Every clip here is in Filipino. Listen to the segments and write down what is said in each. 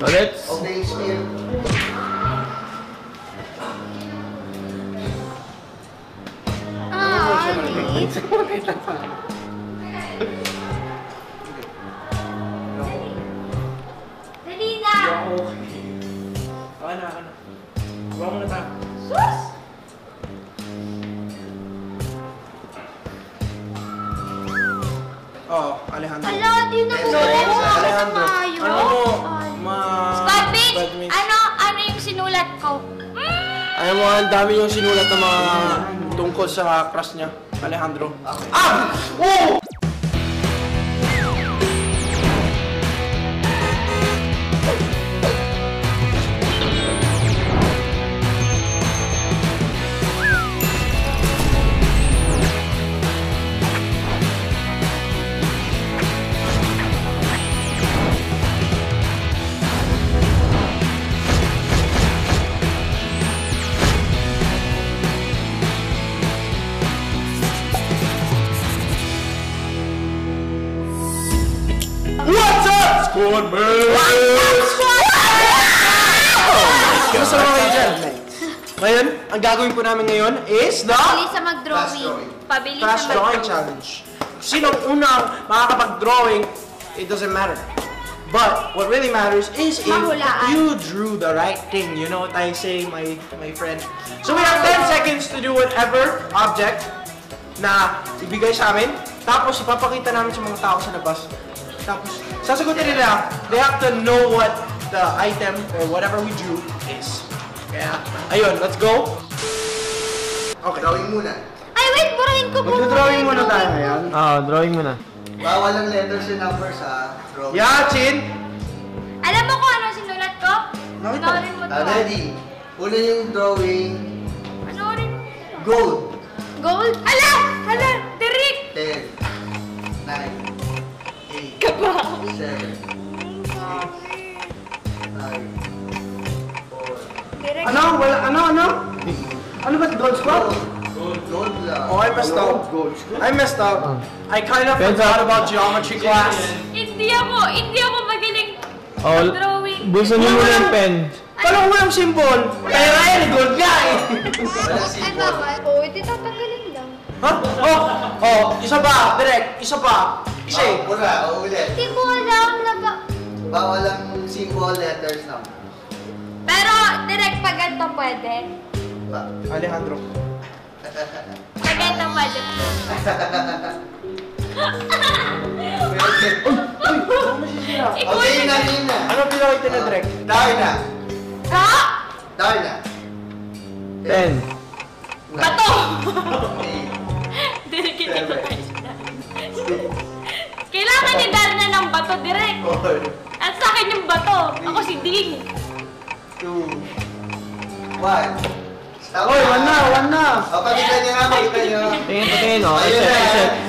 Ulit. Opening spear. Dali na! Okay na. Gawa mo na tayo. Sus! Oo, Alejandro. Ala, di na mo Alejandro. Ano mo? Squadmates, ano yung sinulat ko? Ayaw mo, ang dami yung sinulat ng mga tungkol sa crush niya, Alejandro. Ah! Oh! What's up, Squadmates? Gusto mo kayo dyan? Ngayon, ang gagawin po namin ngayon is the Pabilis sa mag-drawing. Pabilis Fast sa Drawing mag-drawing. Challenge. Sinong unang makakapag-drawing, it doesn't matter. But what really matters is if Mahulaan. you drew the right thing. You know what I say, my friend. So we have 10 seconds to do whatever object na ibigay sa amin. Tapos ipapakita namin sa mga tao sa labas. Tapos sasagutin nila, they have to know what the item or whatever we drew is. Kaya, ayun, let's go. Okay. Drawing muna. Ay, wait, burahin ko po. Magdodrawing muna tayo ngayon. Drawing mo na. Bawal ang letters and numbers sa drawing. Yachin! Alam mo kung ano sinulat ko? Bakit? Panoorin mo to. Ready. Una yung drawing. Panoorin mo. Gold. Gold? Ala! Ala! Derek! 10, 9, 8, Kaba! 7, 5, 4. Derek. Ano? Wala, ano? Ano ba? Gold squad? Gold lang. Oh, I messed up. I messed up. I kind of forgot about geometry class. Hindi ako magaling Oh, drawing. busan mo muna yung pen. Kala ko yung symbol. Pera yan, gold nga eh. Walang Ay, symbol. bawal. Oo, hindi tatanggalin lang. Ha? Oh, isa pa, direct, isa pa. Isa eh. Pura, ulit. Hindi ko alam laga. Bawal ang symbol, letters, number. Pero, direct pag ganito pwede. Alejandro. Pag ganito pwede. Ikaw Okay, yun. natin na. Ano pinakita na direct? Dawin na. Ka? Dawin na. 10. Bato! 8, Direct hindi ko tayo Kailangan ni Darna ng bato, direct. 4, At sa akin yung bato. Ako si Ding. 2, 1. Oy, one na. O, pakita niyo nga, pakita niyo. Patingin, oh. Ang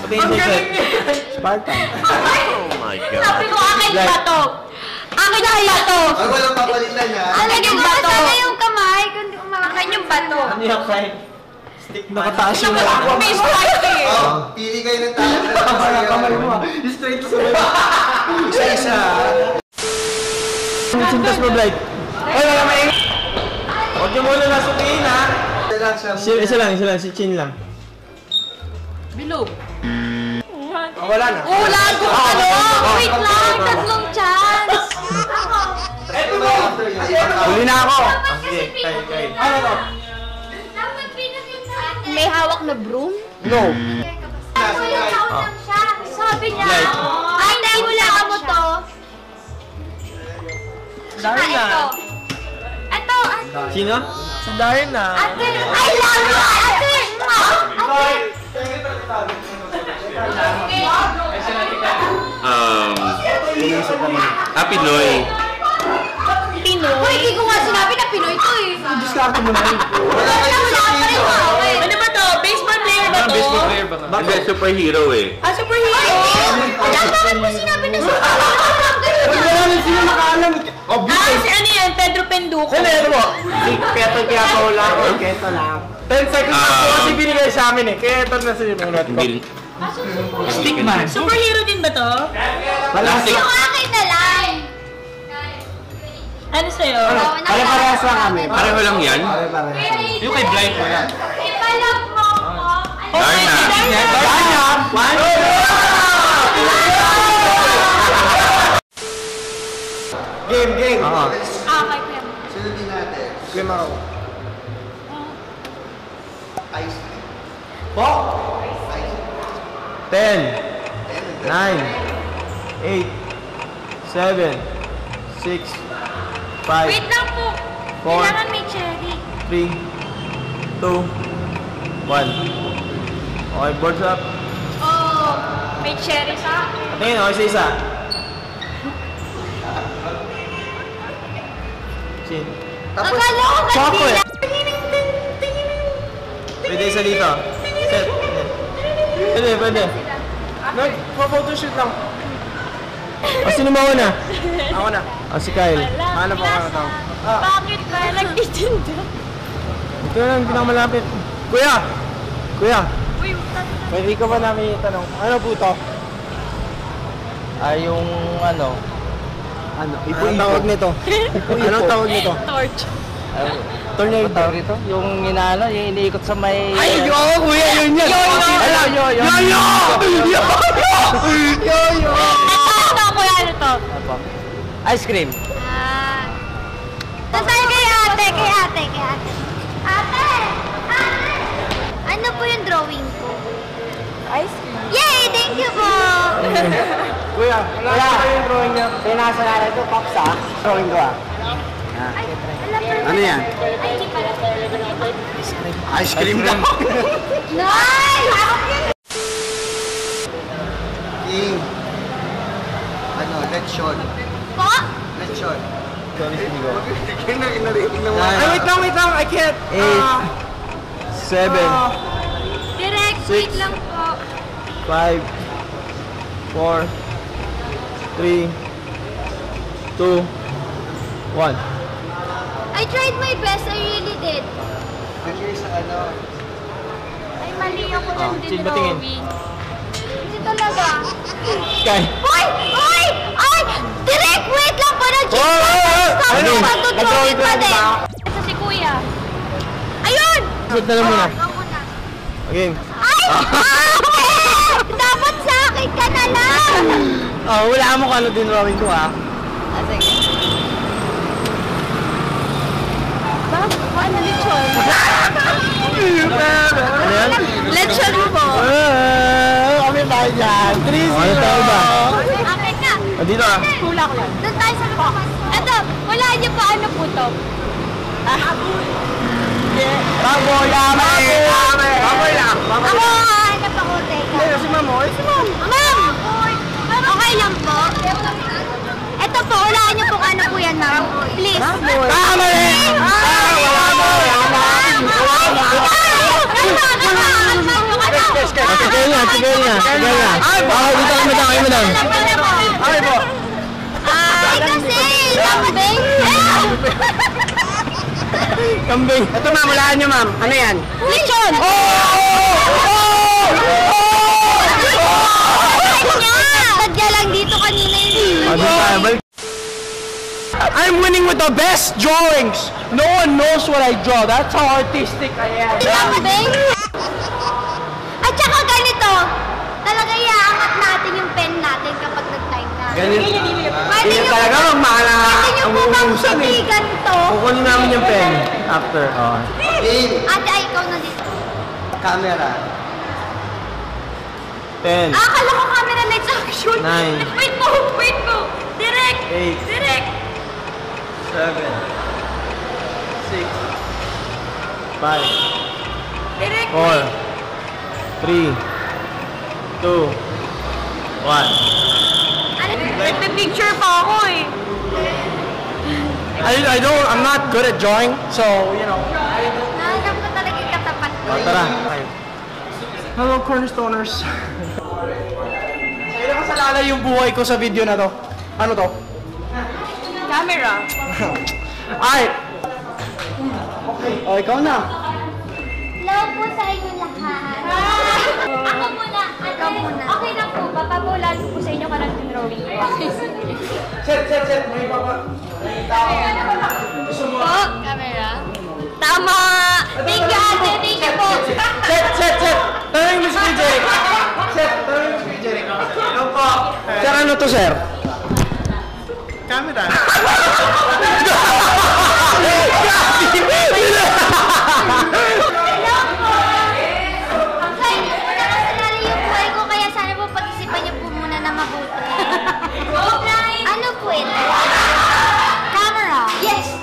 Patingin, galing niya. Spartan. Sabi ko, akin yung bato. Akin yung bato. Ay, walang papalitan niya. Akin yung bato. Sana yung kamay. Akin yung bato. Ano yung kay? Nakataas yung Face white eh. Oh, pili kayo ng tao. kamay mo ah. Straight to sa Isa-isa. Sintas mo, Blight. Oy, wala maing. Huwag niyo muna nasukiin ha. Isa lang, si Chin lang. Bilog. Oh, wala na. Wala ko ano. Wait lang. Tatlong chance. Eto na. Huli na ako. Sige, kay. Ano to? May hawak na broom? No. Sabi niya, ay, hindi, hulaan mo to. Darna. Ito. Sino? Si Darna. Ate, I love you, ate. Pinoy. Pinoy? Uy, hindi ko nga sinabi na Pinoy to eh. Discard mo na. Wala pa rin ko. Ano ba to? Baseball player ba to? Baseball player ba nga? Hindi, superhero eh. Ah, superhero? Bakit mo sinabi na superhero? Wala naman sino makaalam. Si ano yan? Pedro Penduko. Ano yan mo? Si Keto kaya pa wala ko. Keto lang. 10 seconds na po kasi binigay sa amin eh. Kaya ito na sinulat ko. Superhero din ba to? Wala Yung akin na lang. Parehas lang kami. Pareho lang yan. Yung kay Blight mo yan. Ipalag mo ko. Darna. Game. Okay, Clem. Sunodin natin. Game ako. Ice cream. Po? Ice 10, 9, 8, 7, 6, 5, Wait lang po. Four. Kailangan may cherry. 3, 2, 1. Okay, boards up. Oh, may cherry sa akin. Tingin, okay sa isa. Chin. Akala ko Chocolate. kanila. Pwede isa dito. Set. Pwede. Photoshoot lang. O, sino mauna? Ako na. O, si Kyle. Hanap ako ng tao. Bakit ba nagtitinda? Ito na lang, pinakamalapit. Kuya! Uy, Pwede ka ba namin itanong? Ano po ito? Ay, yung ano? Anong tawag nito? Anong tawag nito? torch. Tornado. Tawag nito? Yung inaano, yung iniikot sa may... Ay, kuya, yun yan! Yo! Ito, kuya, ano to? Ice cream. Tatay kay ate. Ate! Ano po yung drawing ko? Ice cream. Yay! Thank you po! Kuya, wala ka yung drawing niya. Pinasa nga ito, Pops ah. Drawing ko ah. Ay, alam mo. Ano yan? Ay, hindi pala. Ice cream lang. Nice! King. Ano, lechon. Po? Lechon. Ay, wait lang. I can't. 7, Direct, Six. wait lang po. 5, 4, 3, 2, 1. I tried my best, I really did. Pwede sa ano. Ay, mali ako ng Chin, batingin. drawing. Hindi talaga. Kyle. Hoy! Hoy! Ay! Direct, wait lang po ng Chin. Stop Ano? mo, matutrawing pa Nag-drawing din. ba? Ito si kuya. Ayun! Shoot na lang muna. Ako na. Okay. Ay! Bakit? Dapat sa akin ka na lang. Oh, wala mo kung ano din drawing ko ha. Sige. Ano lechon? Ano yan? Lechon po. Kami tayo dyan. 3-0. Ano tayo ba? Akin na. Dito ah. Hula ko lang. Doon tayo sa labas. Ito, wala niyo pa ano po to? Baboy lang. Ako, hanap ako, teka. Si Ma'am, okay? Si Ma'am. Ma'am! Okay lang po. Ito po, hulaan niyo kung ano po yan, ma'am. Please. Tama eh! Sige niya. Okay, dito kami madam. Okay po. Ay, kasi, lambing. Kambing. Ito ma'am, walaan nyo ma'am. Ano yan? Lechon! Sadya lang dito kanina yung I'm winning with the best drawings. No one knows what I draw. That's how artistic I am. lambing. At saka ganito, talaga iaangat natin yung pen natin kapag nag-time na. Pwede Ganyan nyo talaga magmana pwede nyo ang po bang uusan eh. sutigan to? Kukunin namin yung pen after. King. Ate, ay, ikaw na dito. Camera. 10, Akala ko camera lights action. Nine. Wait mo. Direct. Eight. Direct. 7, 6, 5, Direct. 4, 3, 2, 1. Nagpe-picture pa ako eh. I'm not good at drawing, so, you know. Nahanap ko talaga yung katapat ko. O, tara. Hello, Cornerstoners. Ay, nakasalala yung buhay ko sa video na to. Ano to? Camera. Alright. Oh, ikaw na. Hello po sa inyo lahat. Ako muna. Okay lang po. Papabulan ko po sa inyo karang drawing ko. Set. May papa. Po. Tanungin mo si Kuya Jeric. Sir, tanungin mo si Kuya Jeric. Ano po? Sir, ano to, sir? Camera. Ano po ito? Camera. Yes.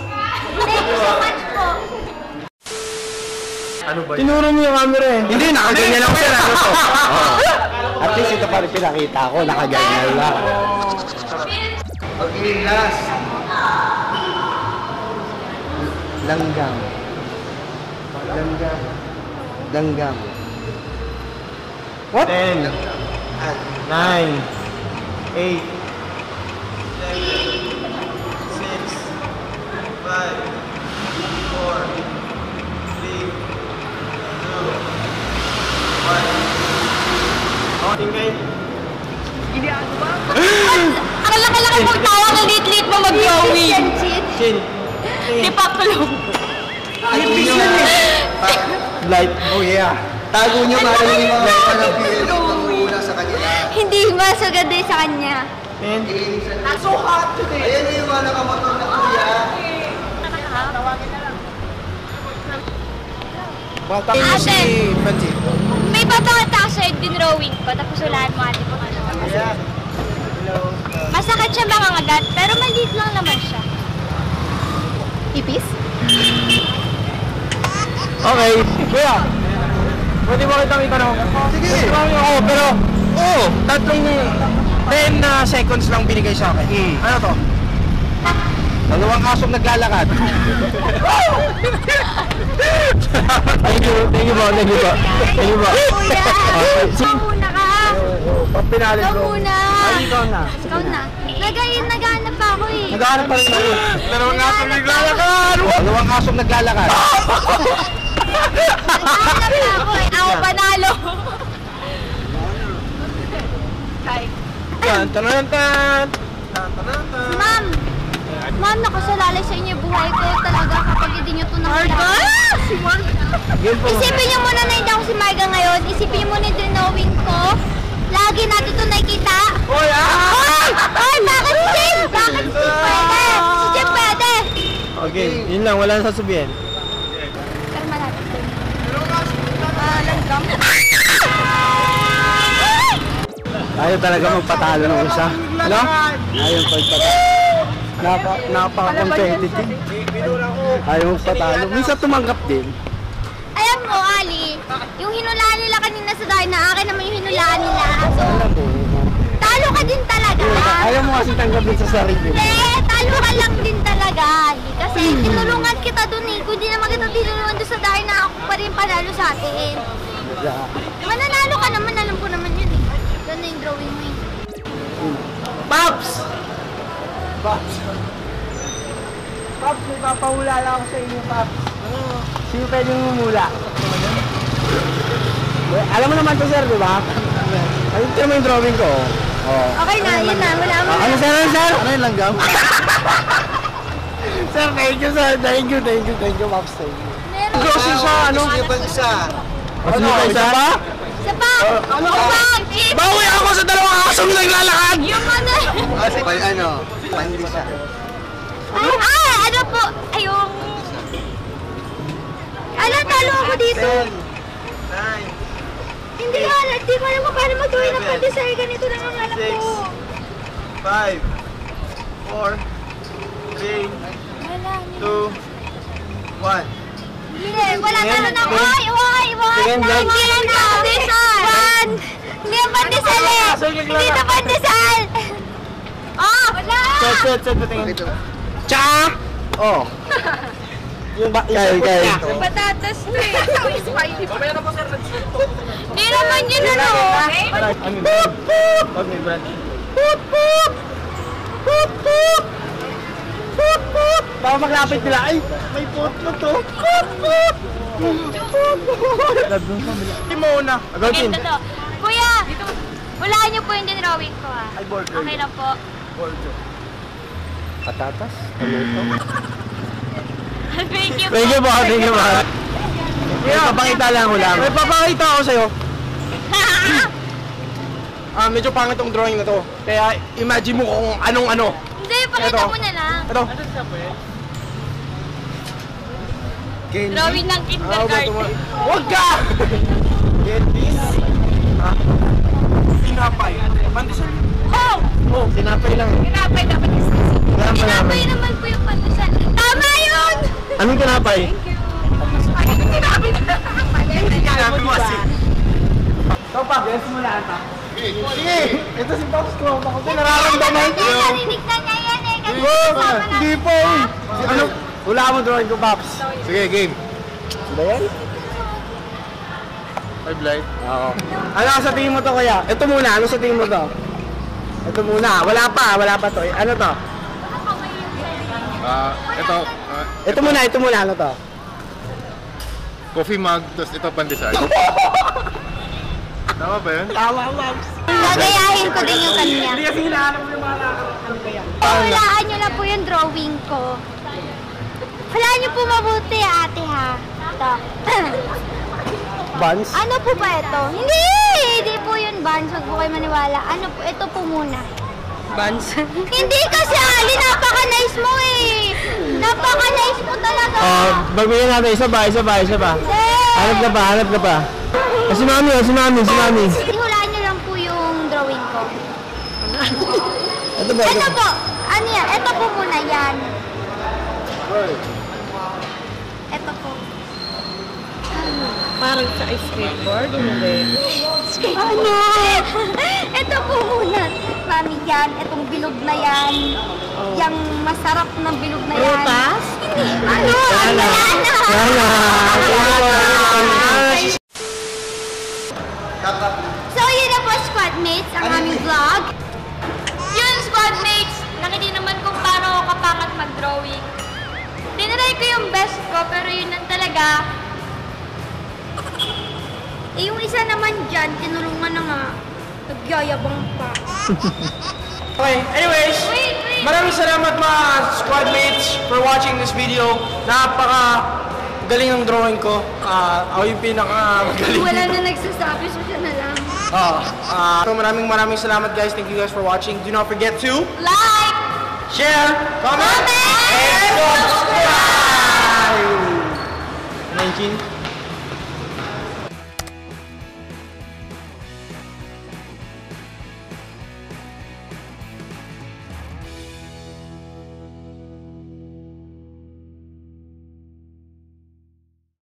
Thank you so much po. Ano ba yun? Tinuro mo yung camera eh. Hindi, nakaganyan ako sir. Ano to? At least ito pa rin pinakita ko. Nakaganyan lang. Okay, last. Langgam. Langgam. Langgam. What? 10, 9, 8, Ang laki-laki mong tawa, ang lit-lit mo mag-yowi. Chin. Di pa kulong. light. Oh yeah. Tago nyo nga lang yung mga panapil ng una sa kanila. Hindi masagad din sa kanya. 10, So hot today. Ayan na yung mga nakamotor na kuya. bata mo si Francis. May papakita ka sa'yo din drawing ko, tapos ulaan mo ate kung ano. Masakit siya mga ngagat, pero maliit lang naman siya. Ipis? Okay. Kuya, pwede mo kitang itanong? Sige. Oo, pero, Tatlong 10 seconds lang binigay sa akin. Ano to? Dalawang asong naglalakad. thank you po. Thank you po. Kuya! Ikaw muna ka! Pinalin Ikaw ko. muna! Ikaw na. Ikaw na. Naghahanap pa ako eh. Naghahanap pa rin ako. Dalawang asong naglalakad! Dalawang asong naglalakad. Naghahanap pa ako eh. Ako panalo. Tan, tan, tan. Ma'am! Ma'am, nakasalalay sa inyo buhay ko talaga kapag hindi nyo ito nakilala. Isipin nyo muna na hindi ako si Marga ngayon. Isipin nyo muna yung drawing ko. Lagi natin ito nakikita. Hoy, Ay! Ay! Bakit si Jim? Bakit si Jim pwede? Si Jim pwede! Okay, yun lang. Wala nang sasabihin. Kalma natin. Ayaw talaga magpatalo ng isa. Ano? Ayaw magpatalo. Napaka-competitive. Ayaw magpatalo. Minsan tumanggap din. Alam mo, Ali, yung hinulaan nila kanina sa dahil na akin naman yung hinulaan nila. So, talo ka din talaga. Ayaw mo kasi tanggapin sa sarili. Talo ka lang din talaga, Ali. Kasi tinulungan kita dun eh. Kung di naman kita tinulungan dun sa dahil na ako pa rin panalo sa atin. Mananalo ka naman, alam ko naman yun eh. Doon na yung drawing mo eh. Pops! Pops, may papahula lang ako sa inyo, Pops. Sino pwedeng umula? Alam mo naman to, sir, di ba? Ayun, tira mo yung drawing ko. Oh. Okay na, yun na. Wala mo Ano, na. sir? Ano yung langgam? Sir, thank you, sir. Thank you, Pops. Thank you. Meron. Grocery sa ano? Yung bansa. Ano, isa pa? Isa pa! Ano pa? Jeep! Bawi ako sa dalawang asong naglalakad! Yung ano? Ay, ano? Pandisa. Ano po? Ayong... Ala, talo ako dito. 9, Hindi ko alam. Hindi ko alam kung paano mag-gawin ng pandesal. Ganito lang ang alam ko. 5, 4, 3, Wala. 2, 1. Hindi, wala talo na. Oy! Hindi lang na pandesal. Hindi yung pandesal eh. Hindi ito pandesal. Oh! Wala! Set, patingin. Tsaka! Oh. Yung kay. Patatas to eh. Hindi naman yun ano. Poop, poop! Pag may brand. Poop, poop! Poop, poop! Poop, poop! Baka maglapit nila. Ay, may poop na to. Poop, poop! Hindi mo una. Agawin. Ganito to. Kuya, walaan niyo po yung drawing ko ah. Ay, board. Okay lang po. Patatas? Thank you po. Thank you, ba? May papakita lang ko lang. May papakita ako sa'yo. medyo pangit tong drawing na to. Kaya imagine mo kung anong-ano. Hindi, pakita mo na lang. Ito. Drawing ng kindergarten. Huwag ka! Get this. Sinapay. Pandesal. Oh! Oh, sinapay lang. Kinapay dapat Kinapay naman po yung pandesal. Tama yun! Anong kinapay? Sinabi na. Sinabi mo kasi. Ito pa, guess mo na ata. Sige! Ito si Pops ko. Bakit nararamdaman ko? Narinig na niya yan eh. Kasi Hindi po eh. Ano? Wala mo drawing ko, Pops. Sige, game. Ba yan? Ay, blind. Oo. Ano sa tingin mo to kaya? Ito muna, ano sa tingin mo to? Ito muna, wala pa to. Ano to? Ito, Ito muna, ano to? coffee mug, tapos ito pandesal. Tama ba yun? Tama, Pops. Gagayahin ko din yung kanya. Hindi kasi hinahanap mo yung mga ano kaya. Hulaan nyo na po yung drawing ko. Hulaan nyo po mabuti, ate, ha? Ito. Buns? Ano po ba ito? Hindi po yun, Vans. Huwag po kayo maniwala. Ano po, ito po muna. Buns? Hindi kasi, Ali, napaka-nice mo eh. Napaka-nice mo talaga. Bagbigyan natin, isa pa. Hindi. Hanap ka pa. Si Mami. Hulaan nyo lang po yung drawing ko. Ito ba? Ito po. Ano yan? Ito po muna yan. Ito po. Parang sa skateboard, hindi. Ano? Ito po muna. Mami yan. Itong bilog na yan. Yung masarap na bilog na yan. Prutas? Ano? Ano yan? So yun na po, squadmates, ang aming vlog. Yun, squadmates, nakita naman kung paano ako kapangat mag-drawing. Tinry ko yung best ko, pero yun lang talaga. Eh, yung isa naman dyan, tinulungan na nga. Nagyayabang pa. Okay, anyways, Wait. maraming salamat mga squadmates for watching this video. Galing ng drawing ko. Ako yung pinaka-magaling. Wala na nagsasabi, so siya na lang. Maraming salamat guys. Thank you guys for watching. Do not forget to Like! share, comment,